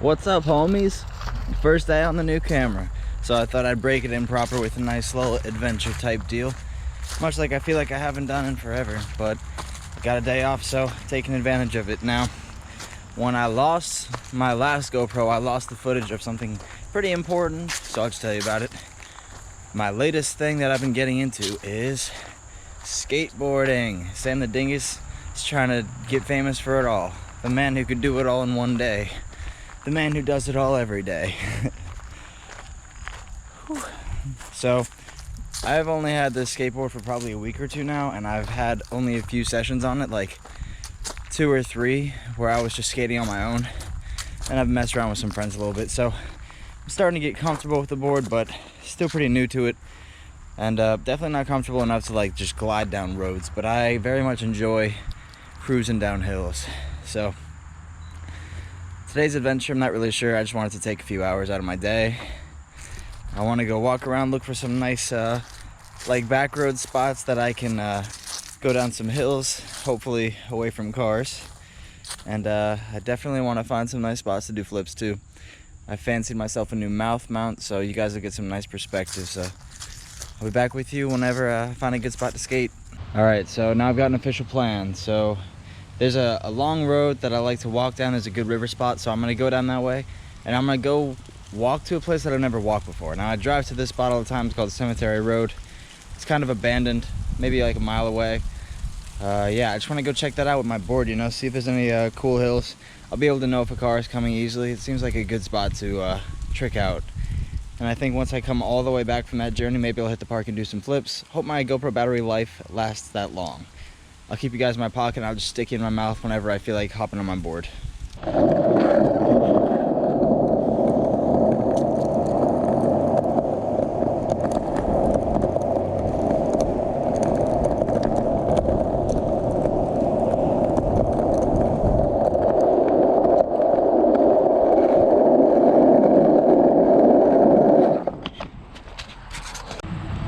What's up, homies? First day on the new camera, so I thought I'd break it in proper with a nice little adventure type deal. Much like I feel like I haven't done in forever, but I got a day off, so taking advantage of it. Now, when I lost my last GoPro, I lost the footage of something pretty important, so I'll just tell you about it. My latest thing that I've been getting into is skateboarding. Samthedingus is trying to get famous for it all. The man who could do it all in one day. The man who does it all every day. So, I've only had this skateboard for probably a week or two now, and I've had only a few sessions on it, like 2 or 3, where I was just skating on my own. And I've messed around with some friends a little bit, so I'm starting to get comfortable with the board, but still pretty new to it. And definitely not comfortable enough to like just glide down roads, but I very much enjoy cruising down hills. So today's adventure, I'm not really sure. I just wanted to take a few hours out of my day. I want to go walk around, look for some nice like back road spots that I can go down some hills, hopefully away from cars. And I definitely want to find some nice spots to do flips too. I fancied myself a new mouth mount, so you guys will get some nice perspective. So I'll be back with you whenever I find a good spot to skate. Alright, so now I've got an official plan. So there's a long road that I like to walk down. There's a good river spot, so I'm going to go down that way. And I'm going to go walk to a place that I've never walked before. Now I drive to this spot all the time. It's called Cemetery Road. It's kind of abandoned, maybe like a mile away. Yeah, I just want to go check that out with my board, you know, see if there's any cool hills. I'll be able to know if a car is coming easily. It seems like a good spot to trick out. And I think once I come all the way back from that journey, maybe I'll hit the park and do some flips. Hope my GoPro battery life lasts that long. I'll keep you guys in my pocket, and I'll just stick it in my mouth whenever I feel like hopping on my board.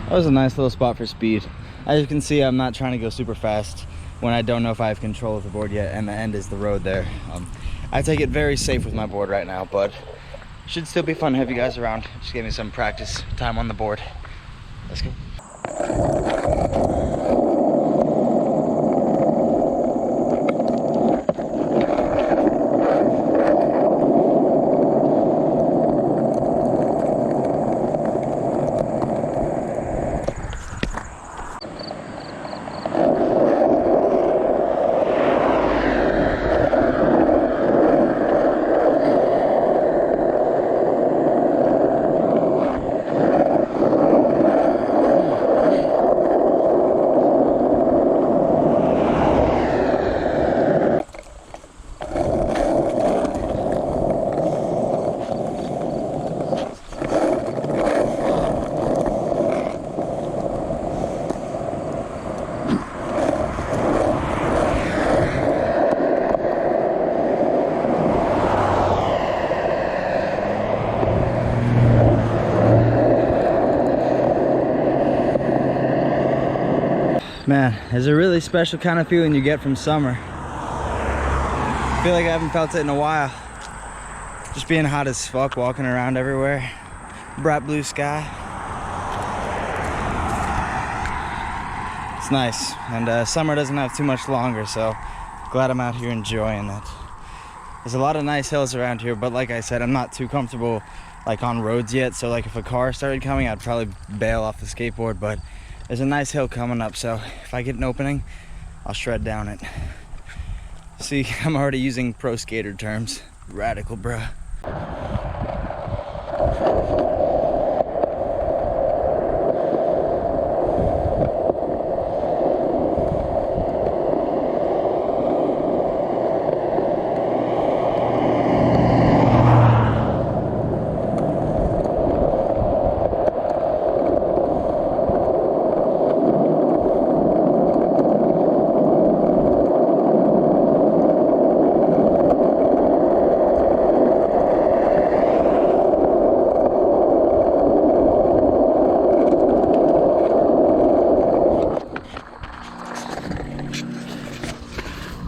That was a nice little spot for speed. As you can see, I'm not trying to go super fast when I don't know if I have control of the board yet, and the end is the road there. I take it very safe with my board right now, but should still be fun to have you guys around. Just give me some practice time on the board. Let's go. Man, there's a really special kind of feeling you get from summer. I feel like I haven't felt it in a while. Just being hot as fuck, walking around everywhere. Bright blue sky. It's nice, and summer doesn't have too much longer, so glad I'm out here enjoying it. There's a lot of nice hills around here, but like I said, I'm not too comfortable like on roads yet, so like if a car started coming, I'd probably bail off the skateboard, but there's a nice hill coming up, so if I get an opening, I'll shred down it. See, I'm already using pro skater terms. Radical, bruh.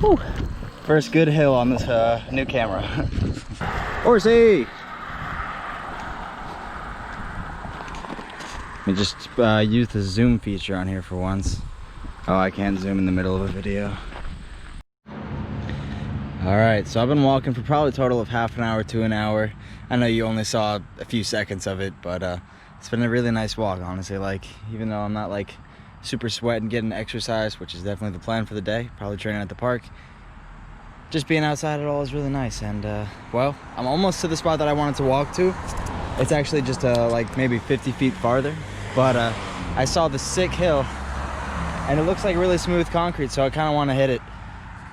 Whew. First good hill on this new camera. Horsey! Let me just use the zoom feature on here for once. Oh, I can't zoom in the middle of a video. Alright, so I've been walking for probably a total of half an hour to an hour. I know you only saw a few seconds of it, but it's been a really nice walk, honestly. Like, even though I'm not like super sweating, getting exercise, which is definitely the plan for the day, probably training at the park, just being outside at all is really nice. And well, I'm almost to the spot that I wanted to walk to. It's actually just like maybe 50 feet farther, but I saw the sick hill and it looks like really smooth concrete, so I kind of want to hit it.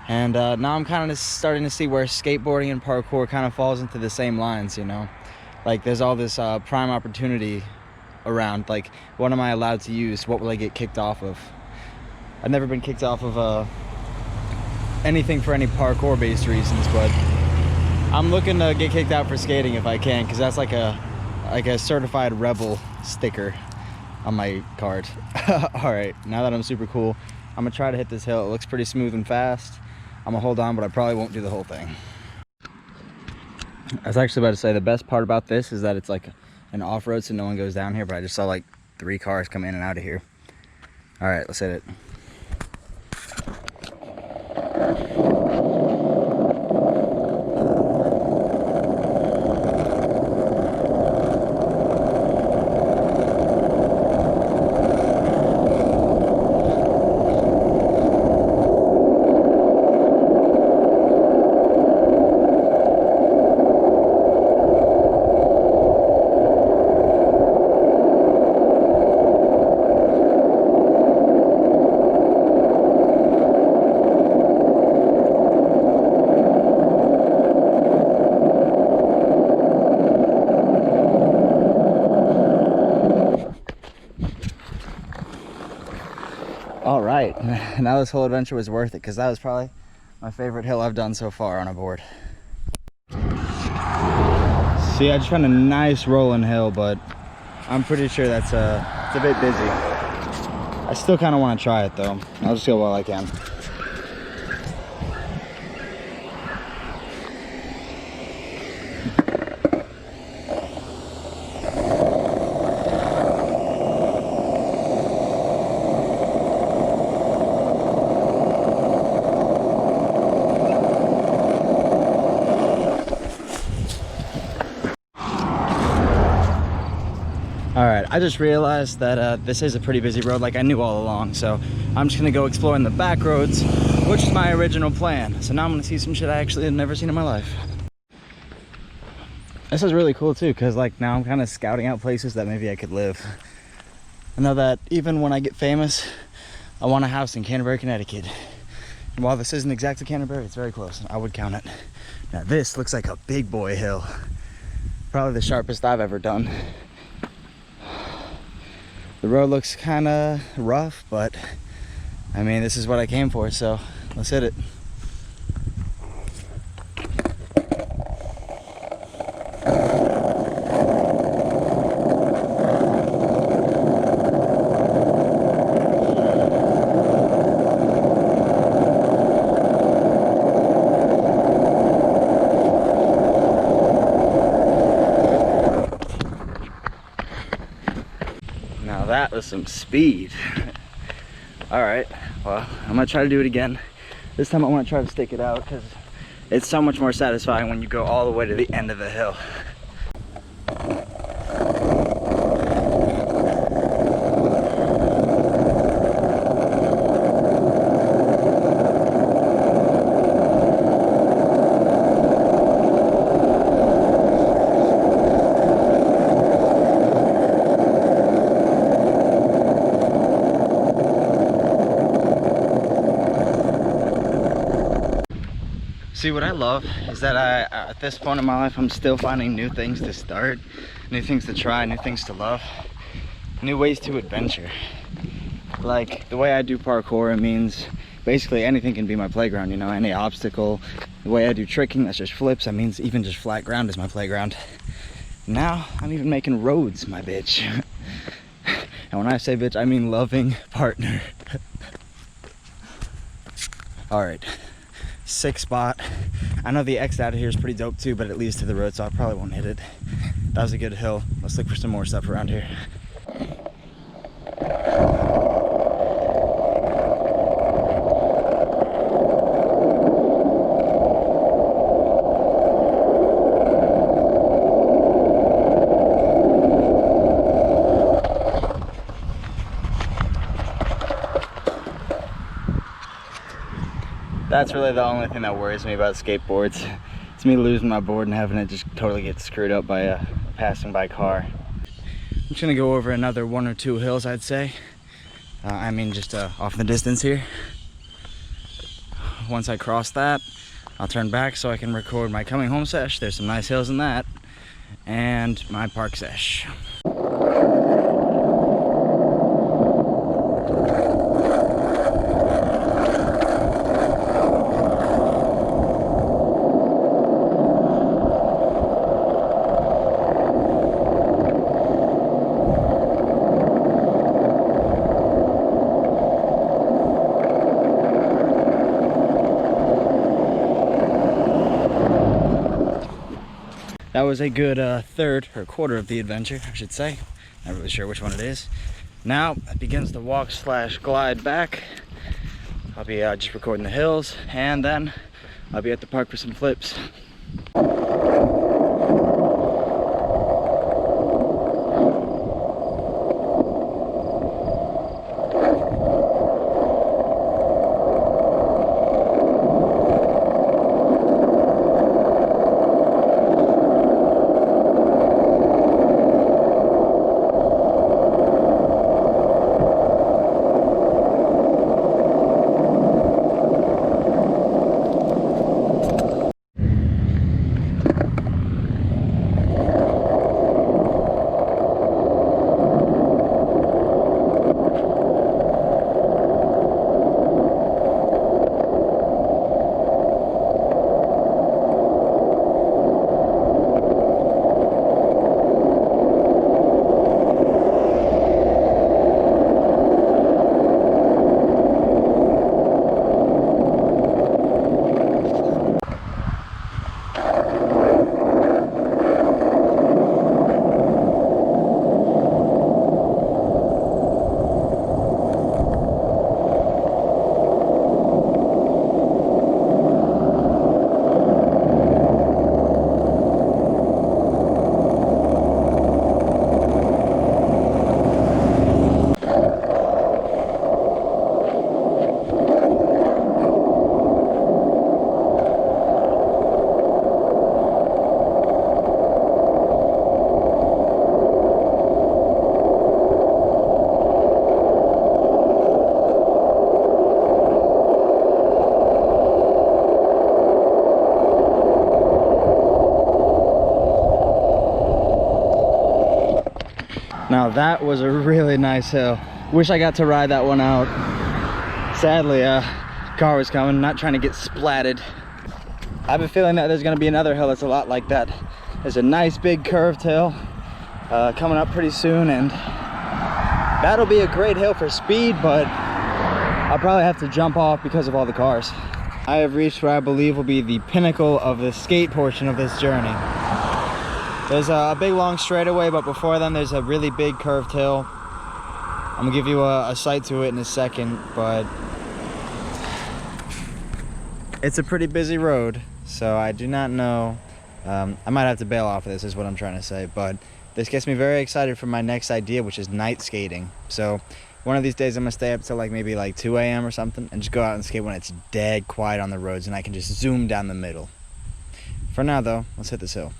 And now I'm kind of starting to see where skateboarding and parkour kind of falls into the same lines, you know? Like, there's all this prime opportunity around. Like, what am I allowed to use? What will I get kicked off of? I've never been kicked off of anything for any parkour-based reasons, but I'm looking to get kicked out for skating if I can, because that's like a certified rebel sticker on my card. All right, now that I'm super cool, I'm gonna try to hit this hill. It looks pretty smooth and fast. I'm gonna hold on, but I probably won't do the whole thing. I was actually about to say the best part about this is that it's like an off-road, so no one goes down here, but I just saw like 3 cars come in and out of here. All right, let's hit it. All right, now this whole adventure was worth it, because that was probably my favorite hill I've done so far on a board. See, I just found a nice rolling hill, but I'm pretty sure that's it's a bit busy. I still kind of want to try it though. I'll just go while I can. All right, I just realized that this is a pretty busy road, like I knew all along, so I'm just gonna go exploring the back roads, which is my original plan. So now I'm gonna see some shit I actually had never seen in my life. This is really cool too, because like now I'm kind of scouting out places that maybe I could live. I know that even when I get famous, I want a house in Canterbury, Connecticut. And while this isn't exactly Canterbury, it's very close. I would count it. Now this looks like a big boy hill. Probably the sharpest I've ever done. The road looks kind of rough, but I mean, this is what I came for, so let's hit it. Now that was some speed. All right, well, I'm gonna try to do it again. This time I want to try to stick it out, because it's so much more satisfying when you go all the way to the end of the hill. See, what I love is that at this point in my life, I'm still finding new things to start, new things to try, new things to love, new ways to adventure. Like, the way I do parkour, it means basically anything can be my playground, you know, any obstacle. The way I do tricking, that's just flips. That means even just flat ground is my playground. Now, I'm even making roads, my bitch. And when I say bitch, I mean loving partner. All right. Sick spot. I know the exit out of here is pretty dope too, but it leads to the road, so I probably won't hit it. That was a good hill. Let's look for some more stuff around here. That's really the only thing that worries me about skateboards. It's me losing my board and having it just totally get screwed up by a passing by car. I'm just gonna go over another 1 or 2 hills, I'd say. I mean, just off in the distance here. Once I cross that, I'll turn back so I can record my coming home sesh. There's some nice hills in that. And my park sesh. That was a good third or quarter of the adventure, I should say. Not really sure which one it is. Now it begins the walk slash glide back. I'll be just recording the hills, and then I'll be at the park for some flips. Now that was a really nice hill. Wish I got to ride that one out. Sadly, car was coming, not trying to get splatted. I have a feeling that there's gonna be another hill that's a lot like that. There's a nice big curved hill coming up pretty soon, and that'll be a great hill for speed, but I'll probably have to jump off because of all the cars. I have reached what I believe will be the pinnacle of the skate portion of this journey. There's a big long straightaway, but before then there's a really big curved hill. I'm gonna give you a sight to it in a second, but it's a pretty busy road, so I do not know. I might have to bail off of this, is what I'm trying to say, but this gets me very excited for my next idea, which is night skating. So one of these days I'm gonna stay up till maybe 2 a.m. or something and just go out and skate when it's dead quiet on the roads and I can just zoom down the middle. For now though, let's hit this hill.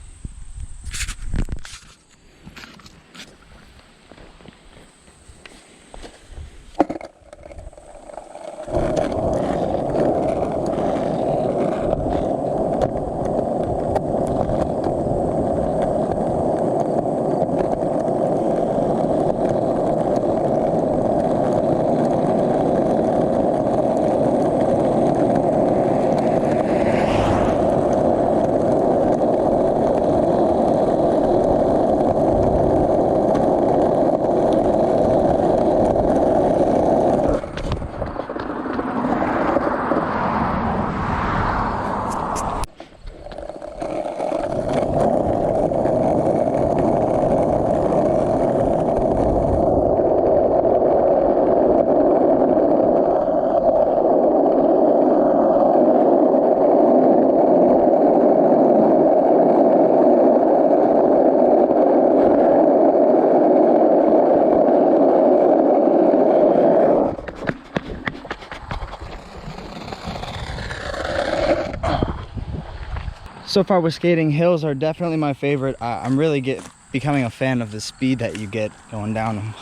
So far with skating, hills are definitely my favorite. I'm really becoming a fan of the speed that you get going down them.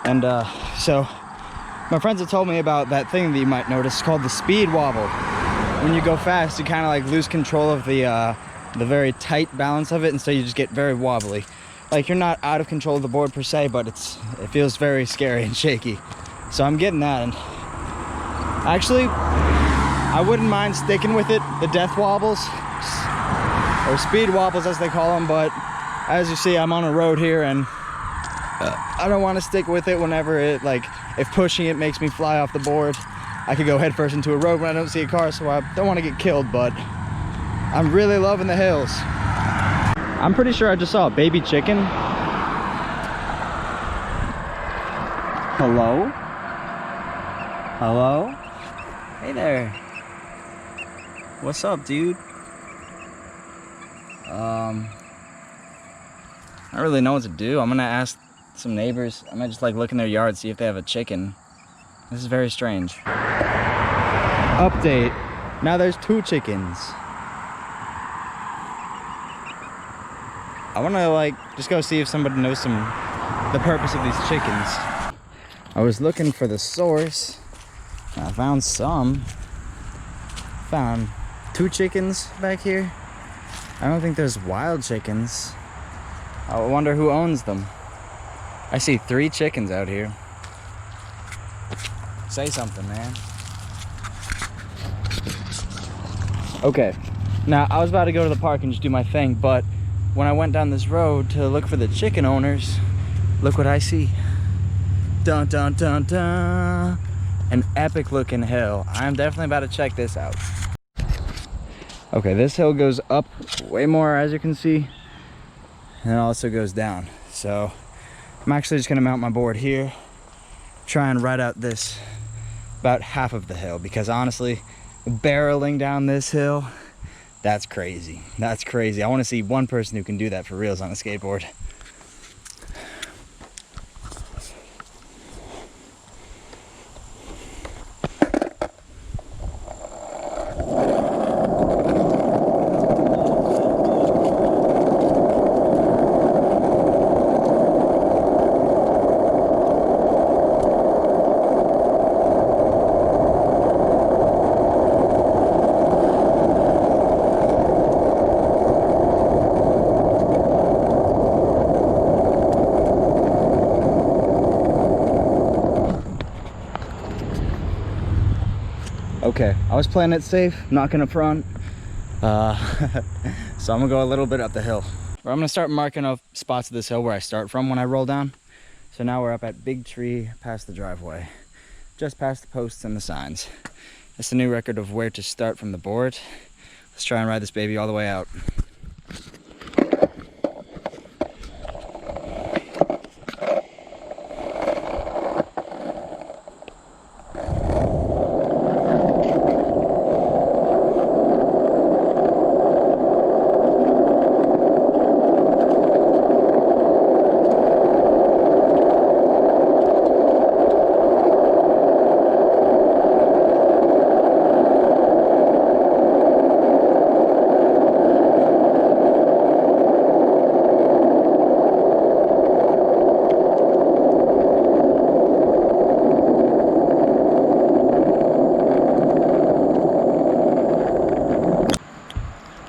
And so my friends have told me about that thing that you might notice called the speed wobble. When you go fast, you kind of like lose control of the very tight balance of it, and so you just get very wobbly. Like, you're not out of control of the board per se, but it feels very scary and shaky. So I'm getting that, and actually I wouldn't mind sticking with it, the death wobbles, or speed wobbles as they call them. But as you see, I'm on a road here, and I don't want to stick with it whenever if pushing it makes me fly off the board. I could go headfirst into a road when I don't see a car, so I don't want to get killed, but I'm really loving the hills. I'm pretty sure I just saw a baby chicken. Hello? Hello? Hey there. What's up, dude? I don't really know what to do. I'm gonna ask some neighbors. I might just look in their yard, see if they have a chicken. This is very strange. Update. Now there's 2 chickens. I wanna just go see if somebody knows the purpose of these chickens. I was looking for the source. I found some. Found 2 chickens back here. I don't think there's wild chickens. I wonder who owns them. I see 3 chickens out here. Say something, man. Okay, now I was about to go to the park and just do my thing, but when I went down this road to look for the chicken owners, look what I see. Dun dun dun dun. An epic looking hill. I'm definitely about to check this out. Okay, this hill goes up way more, as you can see, and it also goes down. So I'm actually just gonna mount my board here, try and ride out this about half of the hill, because honestly, barreling down this hill, that's crazy. That's crazy. I want to see one person who can do that for reals on a skateboard. Okay, I was playing it safe, not gonna front. So I'm gonna go a little bit up the hill. I'm gonna start marking off spots of this hill where I start from when I roll down. So now we're up at Big Tree, past the driveway, just past the posts and the signs. That's the new record of where to start from the board. Let's try and ride this baby all the way out.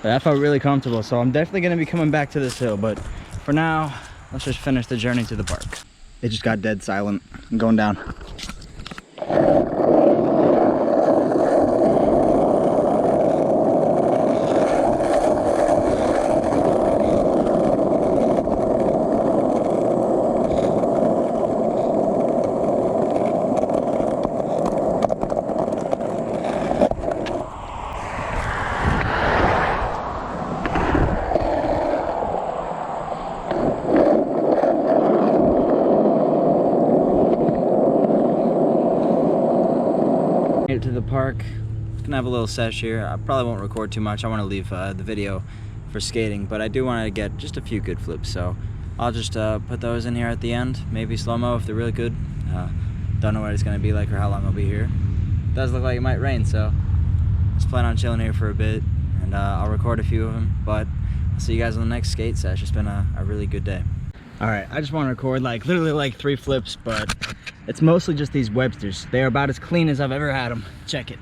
That felt really comfortable, so I'm definitely going to be coming back to this hill, but for now, let's just finish the journey to the park. It just got dead silent. I'm going down. To the park, gonna have a little sesh here. I probably won't record too much. I want to leave the video for skating, but I do want to get just a few good flips, so I'll just put those in here at the end, maybe slow-mo if they're really good. Don't know what it's gonna be like or how long I'll be here. It does look like it might rain, so just plan on chilling here for a bit and I'll record a few of them, but I'll see you guys on the next skate sesh. It's been a really good day. All right, I just want to record like literally like 3 flips, but it's mostly just these Websters. They are about as clean as I've ever had them. Check it.